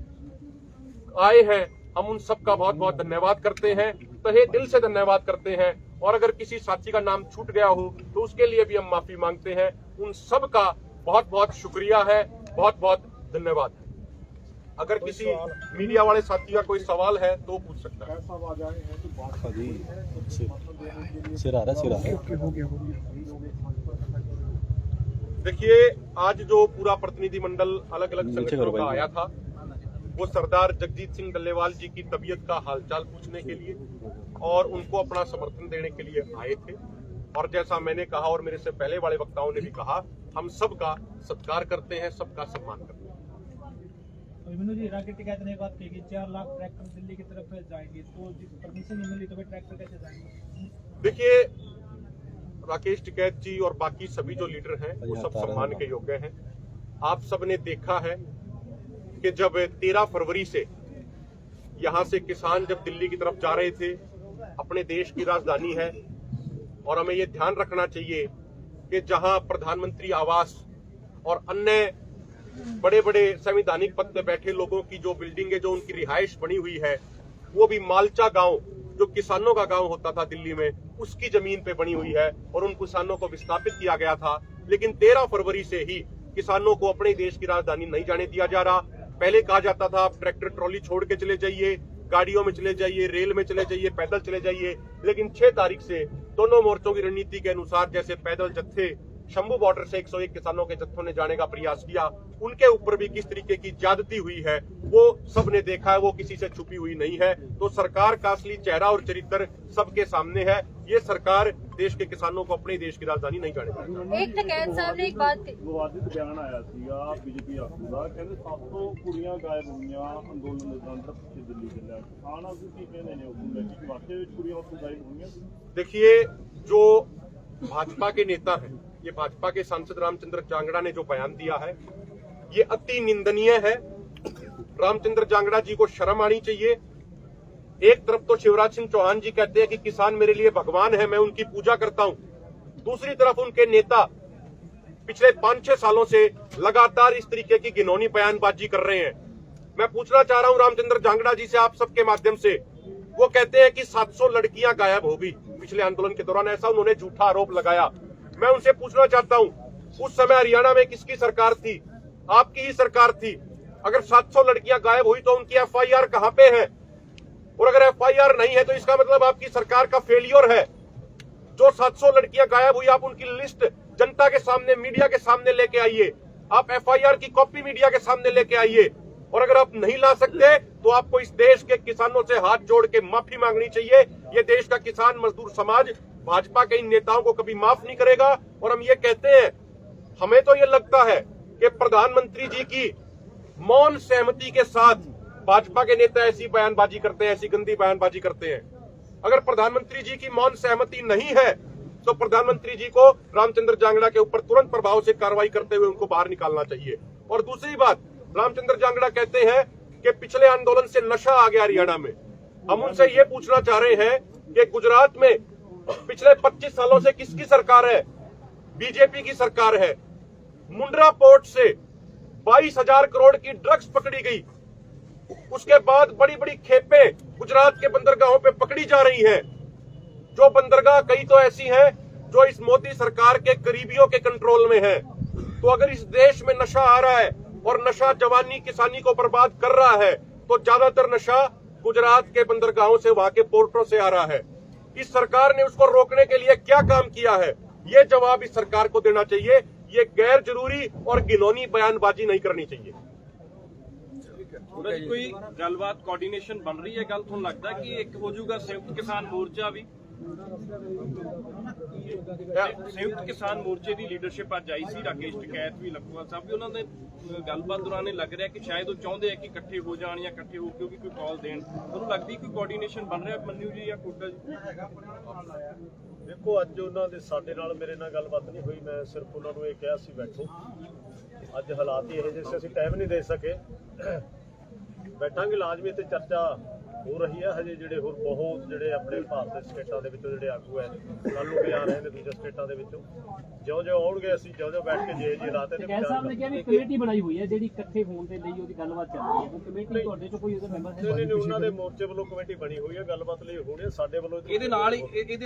आए हैं, हम उन सब का बहुत बहुत धन्यवाद करते हैं, तहे दिल से धन्यवाद करते हैं। और अगर किसी साथी का नाम छूट गया हो तो उसके लिए भी हम माफी मांगते हैं। उन सब का बहुत बहुत शुक्रिया है, बहुत बहुत धन्यवाद है। अगर किसी मीडिया वाले साथी का कोई सवाल है तो पूछ सकता है। देखिए, आज जो पूरा प्रतिनिधिमंडल अलग अलग संगठनों का आया था, वो सरदार जगजीत सिंह डल्लेवाल जी की तबीयत का हालचाल पूछने के लिए और उनको अपना समर्थन देने के लिए आए थे। और जैसा मैंने कहा और मेरे से पहले वाले वक्ताओं ने भी कहा, हम सबका सत्कार करते हैं, सबका सम्मान करते हैं। जी, राकेश टिकैत ने बात की कि 4 लाख ट्रैक्टर दिल्ली की तरफ जाएंगे, तो परमिशन नहीं मिली तो ट्रैक्टर कैसे जाएंगे? देखिए, राकेश टिकैत जी और बाकी सभी जो लीडर हैं वो सब सम्मान के योग्य हैं। आप सब ने देखा है कि जब 13 फरवरी से यहाँ से किसान जब दिल्ली की तरफ जा रहे थे, अपने देश की राजधानी है, और हमें ये ध्यान रखना चाहिए कि जहां प्रधानमंत्री आवास और अन्य बड़े बड़े संवैधानिक पद पे बैठे लोगों की जो बिल्डिंग है, जो उनकी रिहाइश बनी हुई है, वो भी मालचा गांव, जो किसानों का गांव होता था दिल्ली में, उसकी जमीन पे बनी हुई है और उन किसानों को विस्थापित किया गया था। लेकिन 13 फरवरी से ही किसानों को अपने देश की राजधानी नहीं जाने दिया जा रहा। पहले कहा जाता था आप ट्रैक्टर ट्रॉली छोड़ के चले जाइए, गाड़ियों में चले जाइए, रेल में चले जाइए, पैदल चले जाइए। लेकिन 6 तारीख से दोनों मोर्चों की रणनीति के अनुसार, जैसे पैदल जत्थे शंभू बॉर्डर से 101 किसानों के जत्थों ने जाने का प्रयास किया, उनके ऊपर भी किस तरीके की ज्यादती हुई है वो सबने देखा है, वो किसी से छुपी हुई नहीं है। तो सरकार का असली चेहरा और चरित्र सबके सामने है। ये सरकार देश के किसानों को अपने देश की राजधानी नहीं जाने देगी। एक टिकैत साहब ने एक बात विवादित बयान आया ਸੀਗਾ बीजेपी ਆਗੂ ਦਾ, ਕਹਿੰਦੇ 700 ਕੁੜੀਆਂ ਗਾਇਬ ਹੋਈਆਂ ਅੰਦੋਲਨ ਦੇ ਦੌਰਾਨ ਪਿੱਛੇ ਦਿੱਲੀ ਦੇ ਲੈ ਖਾਣਾ ਵੀ ਕੀ ਕਹਿੰਦੇ ਨੇ, ਉਸ ਨੂੰ ਲੈ ਕੇ ਵਾਕਈ ਵਿੱਚ ਕੁੜੀਆਂ ਉੱਥੇ ਗਾਇਬ ਹੋਈਆਂ? देखिए, जो भाजपा के नेता हैं, ये भाजपा के सांसद रामचंद्र जांगड़ा ने जो बयान दिया है, ये अति निंदनीय है। रामचंद्र जांगड़ा जी को शर्म आनी चाहिए। एक तरफ तो शिवराज सिंह चौहान जी कहते हैं कि किसान मेरे लिए भगवान है, मैं उनकी पूजा करता हूं, दूसरी तरफ उनके नेता पिछले 5-6 सालों से लगातार इस तरीके की घिनौनी बयानबाजी कर रहे हैं। मैं पूछना चाह रहा हूं रामचंद्र जांगड़ा जी से आप सबके माध्यम से, वो कहते हैं कि 700 लड़कियां गायब हो गई पिछले आंदोलन के दौरान, ऐसा उन्होंने झूठा आरोप लगाया। मैं उनसे पूछना चाहता हूं, उस समय हरियाणा में किसकी सरकार थी? आपकी ही सरकार थी। अगर 700 लड़कियां गायब हुई तो उनकी FIR कहां पे है? और अगर FIR नहीं है तो इसका मतलब आपकी सरकार का फेलियर है। जो 700 लड़कियां गायब हुई, आप उनकी लिस्ट जनता के सामने, मीडिया के सामने लेके आइए। आप FIR की कॉपी मीडिया के सामने लेके आइए। और अगर आप नहीं ला सकते तो आपको इस देश के किसानों से हाथ जोड़ के माफी मांगनी चाहिए। ये देश का किसान मजदूर समाज भाजपा के इन नेताओं को कभी माफ नहीं करेगा। और हम ये कहते हैं, हमें तो ये लगता है कि प्रधानमंत्री जी की मौन सहमति के साथ भाजपा के नेता ऐसी बयानबाजी करते हैं, ऐसी गंदी बयानबाजी करते हैं। अगर प्रधानमंत्री जी की मौन सहमति नहीं है तो प्रधानमंत्री जी को रामचंद्र जांगड़ा के ऊपर तुरंत प्रभाव से कार्रवाई करते हुए उनको बाहर निकालना चाहिए। और दूसरी बात, रामचंद्र जांगड़ा कहते हैं कि पिछले आंदोलन से नशा आ गया हरियाणा में। हम उनसे ये पूछना चाह रहे हैं कि गुजरात में पिछले 25 सालों से किसकी सरकार है? बीजेपी की सरकार है। मुंद्रा पोर्ट से 22,000 करोड़ की ड्रग्स पकड़ी गई। उसके बाद बड़ी बड़ी खेपें गुजरात के बंदरगाहों पे पकड़ी जा रही हैं। जो बंदरगाह कई तो ऐसी हैं जो इस मोदी सरकार के करीबियों के कंट्रोल में है। तो अगर इस देश में नशा आ रहा है और नशा जवानी किसानी को बर्बाद कर रहा है, तो ज्यादातर नशा गुजरात के बंदरगाहों से, वहां के पोर्टों से आ रहा है। इस सरकार ने उसको रोकने के लिए क्या काम किया है? ये जवाब इस सरकार को देना चाहिए। ये गैर जरूरी और घिनौनी बयानबाजी नहीं करनी चाहिए। कोई गलबात कोऑर्डिनेशन बन रही है? गल ਤੁਹਾਨੂੰ ਲੱਗਦਾ कि एक हो जाऊगा संयुक्त किसान मोर्चा भी? संयुक्त किसान मोर्चे की लीडरशिप ਅੱਜ ਆਈ ਸੀ, ਰਾਕੇਸ਼ ਟਿਕੈਤ ਵੀ, ਲਖੂਵਾਲ ਸਾਹਿਬ ਵੀ। ਉਹਨਾਂ ਦੇ ਗੱਲਬਾਤ ਦੌਰਾਨ ਲੱਗ ਰਿਹਾ ਕਿ ਸ਼ਾਇਦ ਉਹ ਚਾਹੁੰਦੇ ਆ ਕਿ ਇਕੱਠੇ ਹੋ ਜਾਣ ਜਾਂ ਇਕੱਠੇ ਹੋ ਕੇ ਵੀ ਕੋਈ ਕਾਲ ਦੇਣ। ਤੁਹਾਨੂੰ ਲੱਗਦੀ ਕੋਈ ਕੋਆਰਡੀਨੇਸ਼ਨ ਬਣ ਰਿਹਾ ਮੰਨੂ ਜੀ ਜਾਂ ਕੋਟਾ ਜੀ? ਦੇਖੋ, ਅੱਜ ਉਹਨਾਂ ਦੇ ਸਾਡੇ ਨਾਲ ਮੇਰੇ ਨਾਲ ਗੱਲਬਾਤ ਨਹੀਂ ਹੋਈ। ਮੈਂ ਸਿਰਫ ਉਹਨਾਂ ਨੂੰ ਇਹ ਕਿਹਾ ਸੀ ਬੈਠੋ। ਅੱਜ ਹਾਲਾਤ ਹੀ ਇਹੋ ਜਿਹੇ ਸੀ, ਅਸੀਂ ਟਾਈਮ ਨਹੀਂ ਦੇ ਸਕੇ। ਬੈਠਾਂਗੇ ਲਾਜ਼ਮੀ ਤੇ ਚਰਚਾ ਹੋ ਰਹੀ ਹੈ। ਹਜੇ ਜਿਹੜੇ ਹੋਰ ਬਹੁਤ ਜਿਹੜੇ ਆਪਣੇ ਭਾਰਤ ਦੇ ਸਟੇਟਾਂ ਦੇ ਵਿੱਚੋਂ ਜਿਹੜੇ ਆਗੂ ਹੈ, ਕੱਲ ਨੂੰ ਵੀ ਆ ਰਹੇ ਨੇ ਦੂਜੇ ਸਟੇਟਾਂ ਦੇ ਵਿੱਚੋਂ। ਜਿਉਂ-ਜਿਉਂ ਆਉਣਗੇ ਅਸੀਂ ਜਿਉਂ-ਜਿਉਂ ਬੈਠ ਕੇ ਜੇ ਹਾਲਾਤ ਨੇ ਸਾਹਿਬ ਨੇ ਕਿਹਾ ਵੀ ਕਮੇਟੀ ਬਣਾਈ ਹੋਈ ਹੈ ਜਿਹੜੀ ਇਕੱਠੇ ਹੋਣ ਦੇ ਲਈ ਉਹਦੀ ਗੱਲਬਾਤ ਚੱਲ ਰਹੀ ਹੈ। ਉਹ ਕਮੇਟੀ ਤੁਹਾਡੇ ਚੋਂ ਕੋਈ ਉਹਦਾ ਮੈਂਬਰ ਹੈ? ਨਹੀਂ, ਉਹਨਾਂ ਦੇ ਮੋਰਚੇ ਵੱਲੋਂ ਕਮੇਟੀ ਬਣੀ ਹੋਈ ਹੈ, ਗੱਲਬਾਤ ਲਈ ਹੋਣੀ ਹੈ। ਸਾਡੇ ਵੱਲੋਂ ਇਹਦੇ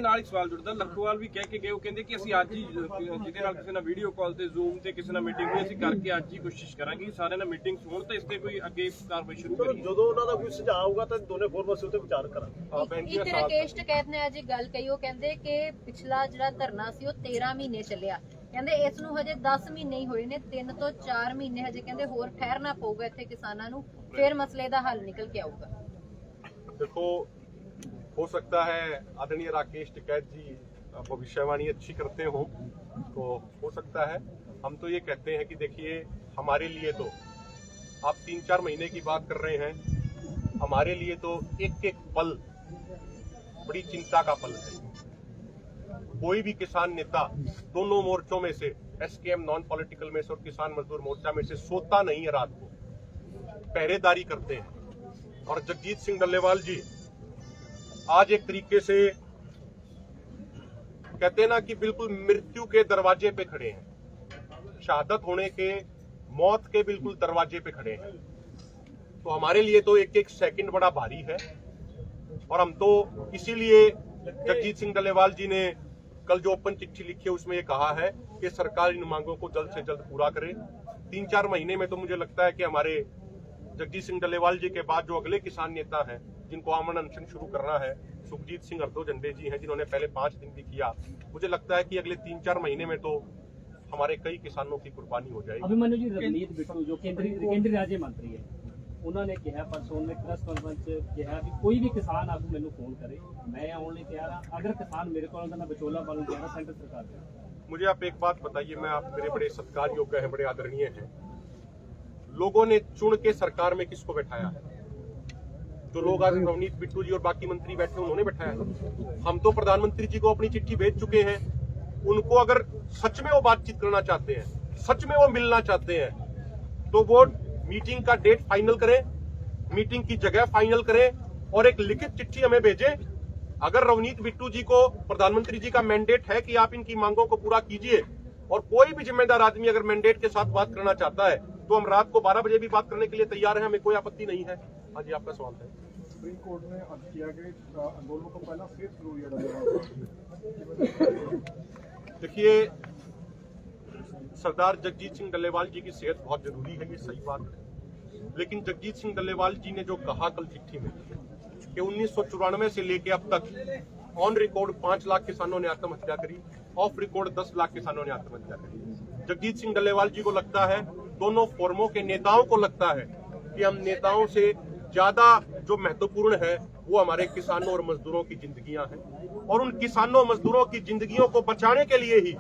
ਨਾਲ ਹੀ ਸਵਾਲ ਜੁੜਦਾ। ਲਖੂਵਾਲ ਵੀ ਕਹਿ ਕੇ ਗਏ, ਉਹ ਕਹਿੰਦੇ ਕਿ ਅਸੀਂ ਅੱਜ ਹੀ ਜਿਹਦੇ ਨਾਲ ਕਿਸੇ ਨਾਲ ਵੀਡੀਓ ਕਾਲ ਤੇ ਜ਼ੂਮ ਤੇ ਕਿਸੇ ਨਾਲ ਮੀਟਿੰਗ ਹੋਈ, ਅਸੀਂ ਕਰਕੇ ਅੱਜ ਹੀ ਕੋਸ਼ਿਸ਼ ਕਰਾਂਗੇ ਸਾਰਿਆਂ ਨਾਲ ਮੀਟਿੰਗ ਹੋਣ ਤੇ ਇਸ ਤੇ ਕੋਈ ਅੱਗੇ ਕਾਰਵਾਈ ਸ਼ੁਰੂ ਕਰੀਏ। ਜਦੋਂ ਉਹਨਾਂ ਦਾ ਕੋਈ ਸੁਝਾਅ ਆਊਗਾ ਤਾਂ ਦੋਨੇ ਫੋਰਮ ਅਸੀਂ ਉੱਤੇ ਵਿਚਾਰ ਕਰਾਂਗੇ। ਇੱਕ ਰਾਕੇਸ਼ ਟਿਕੈਤ ਨੇ ਅੱਜ ਗੱਲ ਕਹੀ, ਉਹ ਕਹਿੰਦੇ ਕਿ ਪਿਛਲਾ ਜਿਹੜਾ ਧਰਨਾ ਸੀ ਉਹ 13 ਮਹੀਨੇ ਚੱਲਿਆ। ਕਹਿੰਦੇ ਇਸ ਨੂੰ ਹਜੇ 10 ਮਹੀਨੇ ਹੀ ਹੋਏ ਨੇ, 3 ਤੋਂ 4 ਮਹੀਨੇ ਹਜੇ ਕਹਿੰਦੇ ਹੋਰ ਠਹਿਰਨਾ ਪਊਗਾ ਇੱਥੇ ਕਿਸਾਨਾਂ ਨੂੰ, ਫਿਰ ਮਸਲੇ ਦਾ ਹੱਲ ਨਿਕਲ ਕੇ ਆਊਗਾ। देखो, हो सकता है आदरणीय राकेश टिकैत जी भविष्यवाणी अच्छी करते हो, तो हो सकता है। हम तो ये कहते हैं कि देखिए, हमारे लिए तो आप 3-4 महीने की बात कर रहे हैं, हमारे लिए तो एक एक पल बड़ी चिंता का पल है। कोई भी किसान नेता दोनों मोर्चों में से, SKM नॉन पॉलिटिकल में से और किसान मजदूर मोर्चा में से, सोता नहीं है। रात को पहरेदारी करते हैं। और जगजीत सिंह डल्लेवाल जी आज एक तरीके से कहते हैं ना कि बिल्कुल मृत्यु के दरवाजे पे खड़े हैं, शहादत होने के, मौत के बिल्कुल दरवाजे पे खड़े हैं। तो हमारे लिए तो एक एक सेकंड बड़ा भारी है। और हम तो इसीलिए जगजीत सिंह डल्लेवाल जी ने कल जो ओपन चिट्ठी लिखी है उसमें ये कहा है कि सरकार इन मांगों को जल्द से जल्द पूरा करे। 3-4 महीने में तो मुझे लगता है कि हमारे जगजीत सिंह डल्लेवाल जी के बाद जो अगले किसान नेता हैं जिनको आमरण अनशन शुरू करना है, सुखजीत सिंह हरदो झंडे जी हैं जिन्होंने पहले 5 दिन भी किया। मुझे लगता है कि अगले 3-4 महीने में तो हमारे कई किसानों की कुर्बानी हो जाएगी। अभिमन्यु जी, रवनीत बिट्टू जो केंद्रीय राज्य मंत्री है, उन्होंने कहा परसों ने प्रेस कॉन्फ्रेंस कहा कि कोई भी किसान आगू मैनू फोन करे, मैं आने लिए तैयार हाँ। अगर किसान मेरे को मैं विचोला बनू तैयार, सेंटर सरकार है। मुझे आप एक बात बताइए, मैं आप मेरे बड़े सत्कार योग्य हैं, बड़े आदरणीय हैं, लोगों ने चुन के सरकार में किसको बैठाया है? जो लोग आज रवनीत बिट्टू जी और बाकी मंत्री बैठे उन्होंने बैठाया है। हम तो प्रधानमंत्री जी को अपनी चिट्ठी भेज चुके हैं। उनको अगर सच में वो बातचीत करना चाहते हैं, सच में वो मिलना चाहते हैं, तो वो मीटिंग का डेट फाइनल करें, मीटिंग की जगह फाइनल करें और एक लिखित चिट्ठी हमें भेजें। अगर रवनीत बिट्टू जी को प्रधानमंत्री जी का मैंडेट है कि आप इनकी मांगों को पूरा कीजिए, और कोई भी जिम्मेदार आदमी अगर मैंडेट के साथ बात करना चाहता है तो हम रात को 12 बजे भी बात करने के लिए तैयार हैं, हमें कोई आपत्ति नहीं है। हाँ जी, आपका सवाल है। सुप्रीम कोर्ट ने आज किया कि आंदोलन को पहला सेहत जरूरी है। देखिए, सरदार जगजीत सिंह डल्लेवाल जी की सेहत बहुत जरूरी है, ये सही बात है, लेकिन जगजीत सिंह डल्लेवाल जी ने जो कहा कल चिट्ठी में कि 1994 से लेके अब तक ऑन रिकॉर्ड 5 लाख किसानों ने आत्महत्या करी, ऑफ रिकॉर्ड 10 लाख किसानों ने आत्महत्या करी। जगजीत सिंह डल्लेवाल जी को लगता है, दोनों फोरमों के नेताओं को लगता है कि हम नेताओं से ज्यादा जो महत्वपूर्ण है वो हमारे किसानों और मजदूरों की जिंदगियां हैं, और उन किसानों मजदूरों की जिंदगियों को बचाने के लिए ही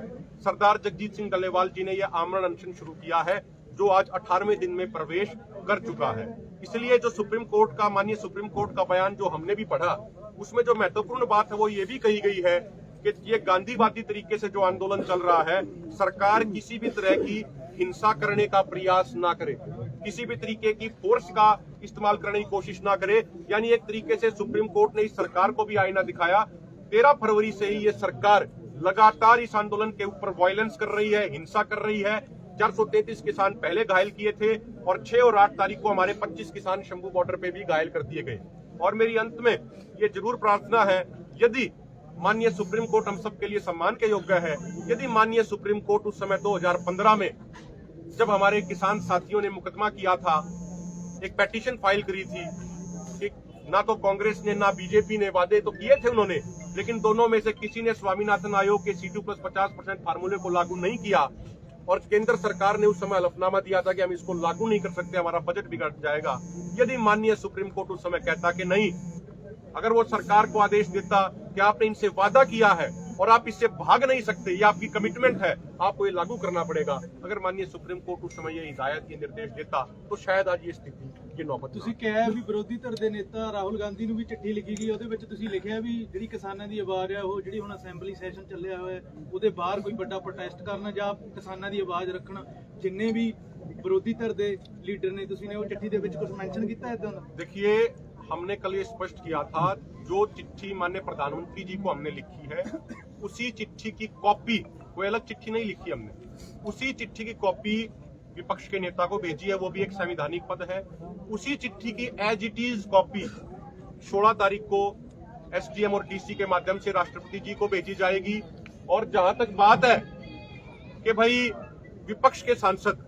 सरदार जगजीत सिंह डल्लेवाल जी ने यह आमरण अनशन शुरू किया है, जो आज 18वें दिन में प्रवेश कर चुका है। इसलिए जो सुप्रीम कोर्ट का, माननीय सुप्रीम कोर्ट का बयान जो हमने भी पढ़ा, उसमें जो महत्वपूर्ण बात है वो ये भी कही गई है कि ये गांधीवादी तरीके से जो आंदोलन चल रहा है, सरकार किसी भी तरह की हिंसा करने का प्रयास ना करे, किसी भी तरीके की फोर्स का इस्तेमाल करने की कोशिश ना करे। यानी एक तरीके से सुप्रीम कोर्ट ने इस सरकार को भी आईना दिखाया। 13 फरवरी से ही ये सरकार लगातार इस आंदोलन के ऊपर वायलेंस कर रही है, हिंसा कर रही है। 433 किसान पहले घायल किए थे, और 6 और 8 तारीख को हमारे 25 किसान शंभू बॉर्डर पे भी घायल कर दिए गए। और मेरी अंत में ये जरूर प्रार्थना है, यदि माननीय सुप्रीम कोर्ट हम सबके लिए सम्मान के योग्य है, यदि माननीय सुप्रीम कोर्ट उस समय 2015 में जब हमारे किसान साथियों ने मुकदमा किया था, एक पेटिशन फाइल करी थी कि ना तो कांग्रेस ने ना बीजेपी ने, वादे तो किए थे उन्होंने, लेकिन दोनों में से किसी ने स्वामीनाथन आयोग के C2+50% फार्मूले को लागू नहीं किया, और केंद्र सरकार ने उस समय हलफनामा दिया था कि हम इसको लागू नहीं कर सकते, हमारा बजट बिगड़ जाएगा। यदि माननीय सुप्रीम कोर्ट उस समय कहता कि नहीं, अगर वो सरकार को आदेश देता कि आपने इनसे वादा किया है और आप इससे भाग नहीं सकते, ये आपकी कमिटमेंट है, आपको ये लागू करना पड़ेगा, अगर माननीय सुप्रीम कोर्ट उस समय ये हिदायत, ये निर्देश देता, तो शायद आज ये स्थिति, ये नौबत। ਤੁਸੀਂ ਕਿਹਾ ਵੀ ਵਿਰੋਧੀ ਧਿਰ ਦੇ ਨੇਤਾ ਰਾਹੁਲ ਗਾਂਧੀ ਨੂੰ ਵੀ ਚਿੱਠੀ ਲਿਖੀ ਗਈ, ਉਹਦੇ ਵਿੱਚ ਤੁਸੀਂ ਲਿਖਿਆ ਵੀ ਜਿਹੜੀ ਕਿਸਾਨਾਂ ਦੀ ਆਵਾਜ਼ ਹੈ, ਉਹ ਜਿਹੜੀ ਹੁਣ ਅਸੈਂਬਲੀ ਸੈਸ਼ਨ ਚੱਲਿਆ ਹੋਇਆ ਹੈ, ਉਹਦੇ ਬਾਹਰ ਕੋਈ ਵੱਡਾ ਪ੍ਰੋਟੈਸਟ ਕਰਨਾ ਜਾਂ ਕਿਸਾਨਾਂ ਦੀ ਆਵਾਜ਼ ਰੱਖਣਾ। ਜਿੰਨੇ ਵੀ ਵਿਰੋਧੀ ਧਿਰ ਦੇ ਲੀਡਰ ਨੇ, ਤੁਸੀਂ ਨੇ ਉਹ ਚਿੱਠੀ ਦੇ ਵਿੱਚ ਕੁਝ ਮੈਂਸ਼ਨ ਕੀਤਾ ਇਦਾਂ ਦਾ? देखिए, हमने कल ये स्पष्ट किया था, जो चिट्ठी माननीय प्रधानमंत्री जी को हमने लिखी है, उसी चिट्ठी की कॉपी, कोई अलग चिट्ठी नहीं लिखी हमने, उसी चिट्ठी की कॉपी विपक्ष के नेता को भेजी है, वो भी एक संवैधानिक पद है। उसी चिट्ठी की एज इट इज कॉपी 16 तारीख को SDM और DC के माध्यम से राष्ट्रपति जी को भेजी जाएगी। और जहां तक बात है कि भाई विपक्ष के सांसद,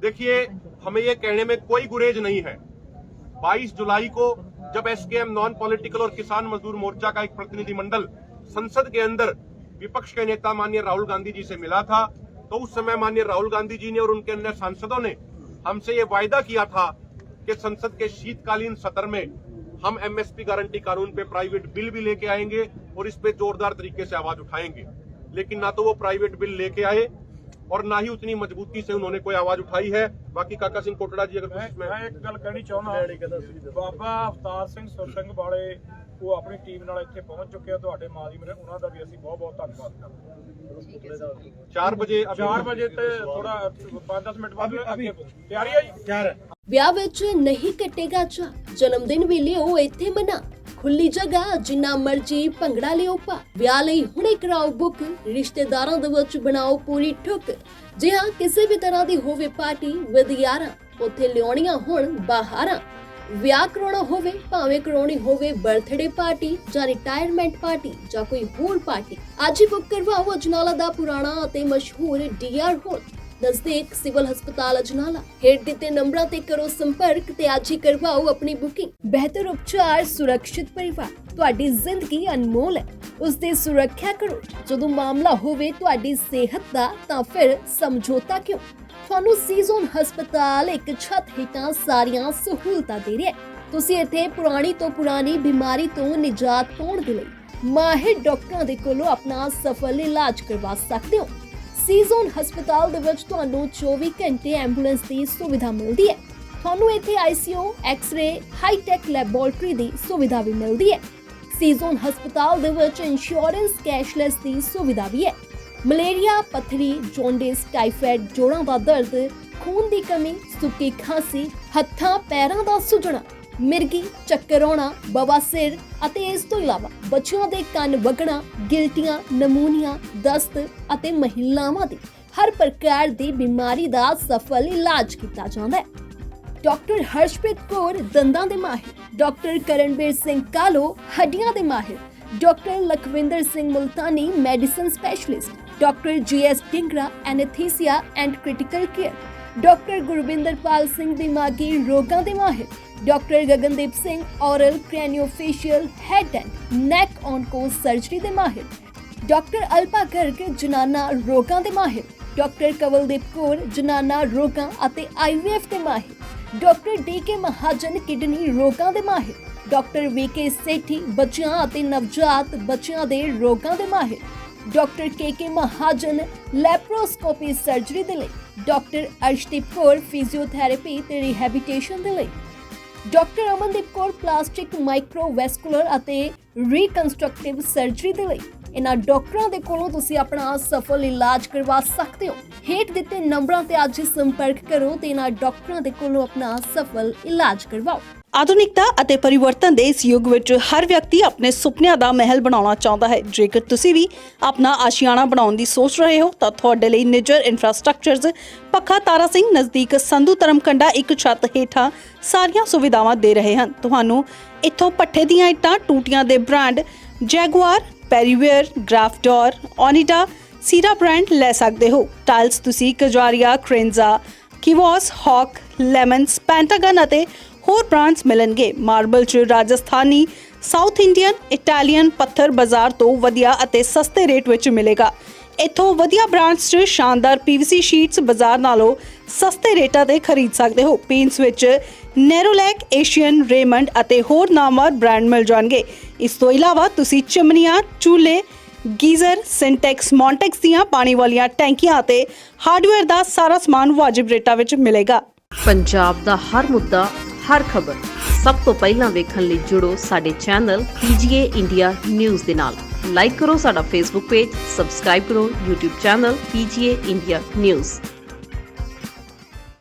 देखिए, हमें ये कहने में कोई गुरेज नहीं है। 22 जुलाई को जब SKM नॉन पॉलिटिकल और किसान मजदूर मोर्चा का एक प्रतिनिधिमंडल संसद के अंदर विपक्ष के नेता माननीय राहुल गांधी जी से मिला था, तो उस समय माननीय राहुल गांधी जी ने और उनके अन्य सांसदों ने हमसे ये वायदा किया था कि संसद के शीतकालीन सत्र में हम MSP गारंटी कानून पे प्राइवेट बिल भी लेके आएंगे और इस पे जोरदार तरीके से आवाज उठाएंगे। लेकिन ना तो वो प्राइवेट बिल लेके आए और ना ही उतनी मजबूती से उन्होंने कोई आवाज उठाई है। बाकी काका सिंह कोटड़ा जी, अगर मैं एक गल कहनी चाहना, बाबा अवतार सिंह सुरसिंघ वाले ਉਹ ਆਪਣੀ ਟੀਮ ਨਾਲ ਇੱਥੇ ਪਹੁੰਚ ਚੁੱਕੇ ਆ, ਤੁਹਾਡੇ ਮਾਧਿਅਮ ਨਾਲ ਉਹਨਾਂ ਦਾ ਵੀ ਅਸੀਂ ਬਹੁਤ ਬਹੁਤ ਧੰਨਵਾਦ ਕਰਦੇ ਹਾਂ। 4 ਵਜੇ ਤੇ ਥੋੜਾ 5-10 ਮਿੰਟ ਬਾਅਦ ਅੱਗੇ ਤਿਆਰੀ ਹੈ ਜੀ? ਤਿਆਰ ਹੈ। ਵਿਆਹ ਵਿੱਚ ਨਹੀਂ ਕੱਟੇਗਾ ਚਾਅ, ਜਨਮ ਦਿਨ ਵੀ ਲਿਓ ਇੱਥੇ ਮਨਾ, ਖੁੱਲੀ ਜਗ੍ਹਾ ਜਿੰਨਾ ਮਰਜੀ ਭੰਗੜਾ ਲਿਓ ਪਾ, ਵਿਆਹ ਲਈ ਹੁਣੇ ਕਰਾਓ ਬੁੱਕ, ਰਿਸ਼ਤੇਦਾਰਾਂ ਦੇ ਵਿੱਚ ਬਣਾਓ ਪੂਰੀ ਠੁੱਕ। ਜੇ ਹਾਂ ਕਿਸੇ ਵੀ ਤਰ੍ਹਾਂ ਦੀ ਹੋਵੇ ਪਾਰਟੀ ਵਿਦ ਯਾਰਾਂ, ਉੱਥੇ ਲਿਆਉਣੀਆਂ ਹੁਣ ਬਾਹਰਾਂ। ਵਿਆਹ ਕਰਾਉਣਾ ਹੋਵੇ ਭਾਵੇਂ ਕਰਾਉਣੀ ਹੋਵੇ ਬਰਥਡੇ ਪਾਰਟੀ ਜਾਂ ਰਿਟਾਇਰਮੈਂਟ ਪਾਰਟੀ ਜਾਂ ਕੋਈ ਹੋਰ ਪਾਰਟੀ, ਅੱਜ ਹੀ ਬੁੱਕ ਕਰਵਾਓ ਅਜਨਾਲਾ ਦਾ ਪੁਰਾਣਾ ਅਤੇ ਮਸ਼ਹੂਰ DR ਹਾਲ, ਨਜ਼ਦੀਕ ਸਿਵਲ ਹਸਪਤਾਲ ਅਜਨਾਲਾ। ਹੇਠ ਦਿੱਤੇ ਨੰਬਰਾਂ ਤੇ ਕਰੋ ਸੰਪਰਕ ਤੇ ਅੱਜ ਹੀ ਕਰਵਾਓ ਆਪਣੀ ਬੁਕਿੰਗ। ਬਿਹਤਰ ਉਪਚਾਰ, ਸੁਰੱਖਿਅਤ ਪਰਿਵਾਰ, ਤੁਹਾਡੀ ਜ਼ਿੰਦਗੀ ਅਨਮੋਲ ਹੈ, ਉਸ ਦੀ ਸੁਰੱਖਿਆ ਕਰੋ। ਜਦੋਂ ਮਾਮਲਾ ਹੋਵੇ ਤੁਹਾਡੀ ਸਿਹਤ ਦਾ ਤਾਂ ਫਿਰ ਸਮਝੌਤਾ ਕਿਉਂ? ਤੁਹਾਨੂੰ ਸੀਜ਼ਨ ਹਸਪਤਾਲ ਇੱਕ ਛੱਤ ਹੇਠਾਂ ਸਾਰੀਆਂ ਸਹੂਲਤਾਂ ਦੇ ਰਿਹਾ ਹੈ। ਤੁਸੀਂ ਇੱਥੇ ਪੁਰਾਣੀ ਤੋਂ ਪੁਰਾਣੀ ਬਿਮਾਰੀ ਤੋਂ ਨਿਜਾਤ ਪਾਉਣ ਦੇ ਲਈ ਮਾਹਿਰ ਡਾਕਟਰਾਂ ਦੇ ਕੋਲੋਂ ਆਪਣਾ ਸਫਲ ਇਲਾਜ ਕਰਵਾ ਸਕਦੇ ਹੋ। ਸੀਜ਼ਨ ਹਸਪਤਾਲ ਦੇ ਵਿੱਚ ਤੁਹਾਨੂੰ 24 ਘੰਟੇ ਐਂਬੂਲੈਂਸ ਦੀ ਸੁਵਿਧਾ ਮਿਲਦੀ ਹੈ। ਤੁਹਾਨੂੰ ਇੱਥੇ ICU, ਐਕਸ-ਰੇ, ਹਾਈ-ਟੈਕ ਲੈਬੋਰੇਟਰੀ ਦੀ ਸੁਵਿਧਾ ਵੀ ਮਿਲਦੀ ਹੈ। ਸੀਜ਼ਨ ਹਸਪਤਾਲ ਦੇ ਵਿੱਚ ਇੰਸ਼ੋਰੈਂਸ ਕੈਸ਼ਲੈਸ ਦੀ ਸੁਵਿਧਾ ਵੀ ਹੈ। ਮਲੇਰੀਆ, ਪੱਥਰੀ, ਜੌਂਡਿਸ, ਟਾਈਫਾਇਡ, ਜੋੜਾਂ ਦਾ ਦਰਦ, ਖੂਨ ਦੀ ਕਮੀ, ਸੁੱਕੀ ਖਾਂਸੀ, ਹੱਥਾਂ ਪੈਰਾਂ ਦਾ ਸੁੱਜਣਾ, ਮਿਰਗੀ, ਚੱਕਰ ਆਉਣਾ, ਬਵਾਸੀਰ ਅਤੇ ਇਸ ਤੋਂ ਇਲਾਵਾ ਬੱਚਿਆਂ ਦੇ ਕੰਨ ਵਗਣਾ, ਗਿਲਟੀਆਂ, ਨਮੂਨੀਆ, ਦਸਤ ਅਤੇ ਮਹਿਲਾਵਾਂ ਦੀ ਹਰ ਪ੍ਰਕਾਰ ਦੀ ਬਿਮਾਰੀ ਦਾ ਸਫਲ ਇਲਾਜ ਕੀਤਾ ਜਾਂਦਾ ਹੈ। ਡਾਕਟਰ ਹਰਸ਼ਪ੍ਰੀਤ ਕੌਰ ਦੰਦਾਂ ਦੇ ਮਾਹਿਰ, ਡਾਕਟਰ ਕਰਨਵੀਰ ਸਿੰਘ ਕਾਲੋ ਹੱਡੀਆਂ ਦੇ ਮਾਹਿਰ, doctor Lakhwinder Singh Multani medicine specialist, doctor GS Dhingra anaesthesia and critical care, doctor Gurwinderpal Singh ਦਿਮਾਗੀ ਰੋਗਾਂ ਦੇ ਮਾਹਿਰ, doctor Gagandeep Singh oral craniofacial head and neck onco surgery ਦੇ ਮਾਹਿਰ, ਡਾਕਟਰ ਅਲਪਾ ਗਰਗ ਜਨਾਨਾ ਰੋਗਾਂ ਦੇ ਮਾਹਿਰ, ਡਾਕਟਰ ਕਵਲਦੀਪ ਕੌਰ ਜਨਾਨਾ ਰੋਗਾਂ ਅਤੇ IVF ਦੇ ਮਾਹਿਰ, ਡਾਕਟਰ DK ਮਹਾਜਨ ਕਿਡਨੀ ਰੋਗਾਂ ਦੇ ਮਾਹਿਰ, ਡਾਕਟਰ VK ਸੇਠੀ ਬੱਚਿਆਂ ਅਤੇ ਨਵਜਾਤ ਬੱਚਿਆਂ ਦੇ ਰੋਗਾਂ ਦੇ ਮਾਹਿਰ, doctor KK Mahajan laparoscopy surgery ਦੇ ਲਈ, ਡਾਕਟਰ ਅਰਸ਼ਦੀਪ ਕੌਰ ਫਿਜ਼ੀਓਥੈਰੇਪੀ ਤੇ ਰਿਹੈਬਿਲਿਟੇਸ਼ਨ ਦੇ ਲਈ, doctor Amandeep Kaur plastic microvascular ਅਤੇ ਰੀਕਨਸਟਰਕਟਿਵ ਸਰਜਰੀ ਦੇ ਲਈ। ਇਹਨਾਂ ਡਾਕਟਰਾਂ ਦੇ ਕੋਲੋਂ ਤੁਸੀਂ ਆਪਣਾ ਸਫਲ ਇਲਾਜ ਕਰਵਾ ਸਕਦੇ ਹੋ। ਹੇਠ ਦਿੱਤੇ ਨੰਬਰਾਂ ਤੇ ਅੱਜ ਹੀ ਸੰਪਰਕ ਕਰੋ ਤੇ ਇਹਨਾਂ ਡਾਕਟਰਾਂ ਦੇ ਕੋਲੋਂ ਆਪਣਾ ਸਫਲ ਇਲਾਜ ਕਰਵਾਓ। ਆਧੁਨਿਕਤਾ ਅਤੇ ਪਰਿਵਰਤਨ ਦੇ ਇਸ ਯੁੱਗ ਵਿੱਚ ਹਰ ਵਿਅਕਤੀ ਆਪਣੇ ਸੁਪਨਿਆਂ ਦਾ ਮਹਿਲ ਬਣਾਉਣਾ ਚਾਹੁੰਦਾ ਹੈ। ਜੇਕਰ ਤੁਸੀਂ ਵੀ ਆਪਣਾ ਆਸ਼ੀਆਣਾ ਬਣਾਉਣ ਦੀ ਸੋਚ ਰਹੇ ਹੋ ਤਾਂ ਤੁਹਾਡੇ ਲਈ ਨਿੱਜਰ ਇਨਫਰਾਸਟ੍ਰਕਚਰਜ਼ ਪੱਖਾ ਤਾਰਾ ਸਿੰਘ ਨਜ਼ਦੀਕ ਸੰਧੂ ਧਰਮਕੰਡਾ ਇੱਕ ਛੱਤ ਹੇਠਾਂ ਸਾਰੀਆਂ ਸੁਵਿਧਾਵਾਂ ਦੇ ਰਹੇ ਹਨ। ਤੁਹਾਨੂੰ ਇੱਥੋਂ ਪੱਠੇ ਦੀਆਂ ਇੱਟਾਂ, ਟੂਟੀਆਂ ਦੇ ਬ੍ਰਾਂਡ ਜੈਗੁਆਰ, ਪੈਰੀਵੇਅਰ, ਗ੍ਰਾਫਡੋਰ, ਓਨੀਡਾ, ਸੀਰਾ ਬ੍ਰਾਂਡ ਲੈ ਸਕਦੇ ਹੋ। ਟਾਈਲਸ ਤੁਸੀਂ ਕਜਾਰੀਆ, ਕ੍ਰੇਨਜ਼ਾ, ਕਿਵੋਸ, ਹੌਕ, ਲੈਮਨਸ, ਪੈਂਟਾਗਨ ਅਤੇ ਹੋਰ ਬ੍ਰਾਂਡਸ ਮਿਲਣਗੇ। ਮਾਰਬਲ 'ਚ ਰਾਜਸਥਾਨੀ, ਸਾਊਥ ਇੰਡੀਅਨ, ਇਟਾਲੀਅਨ ਪੱਥਰ ਬਾਜ਼ਾਰ ਤੋਂ ਵਧੀਆ ਅਤੇ ਸਸਤੇ ਰੇਟ ਵਿੱਚ ਮਿਲੇਗਾ। ਇੱਥੋਂ ਵਧੀਆ ਬ੍ਰਾਂਡਸ 'ਚ ਸ਼ਾਨਦਾਰ PVC ਸ਼ੀਟਸ ਬਾਜ਼ਾਰ ਨਾਲੋਂ ਸਸਤੇ ਰੇਟਾਂ ਤੇ ਖਰੀਦ ਸਕਦੇ ਹੋ। ਪੇਂਟਸ ਵਿੱਚ ਨੈਰੋਲੈਕ, ਏਸ਼ੀਅਨ, ਰੇਮੰਡ ਅਤੇ ਹੋਰ ਨਾਮਵਰ ਬ੍ਰਾਂਡ ਮਿਲ ਜਾਣਗੇ। ਇਸ ਤੋਂ ਇਲਾਵਾ ਤੁਸੀਂ ਚਿਮਨੀਆਂ, ਚੂਲੇ, ਗੀਜ਼ਰ, ਸਿੰਟੈਕਸ, ਮੌਂਟੈਕਸ ਦੀਆਂ ਪਾਣੀ ਵਾਲੀਆਂ ਟੈਂਕੀਆਂ ਅਤੇ ਹਾਰਡਵੇਅਰ ਦਾ ਸਾਰਾ ਸਮਾਨ ਵਾਜਿਬ ਰੇਟਾਂ ਵਿੱਚ ਮਿਲੇਗਾ। ਪੰਜਾਬ ਦਾ ਹਰ ਮੁੱਦਾ, ਹਰ ਖਬਰ ਸਭ ਤੋਂ ਪਹਿਲਾਂ ਵੇਖਣ ਲਈ ਜੁੜੋ ਸਾਡੇ ਚੈਨਲ PGA ਇੰਡੀਆ ਨਿਊਜ਼ ਦੇ ਨਾਲ। ਲਾਈਕ ਕਰੋ ਸਾਡਾ Facebook ਪੇਜ, ਸਬਸਕ੍ਰਾਈਬ ਕਰੋ YouTube channel PGA India news.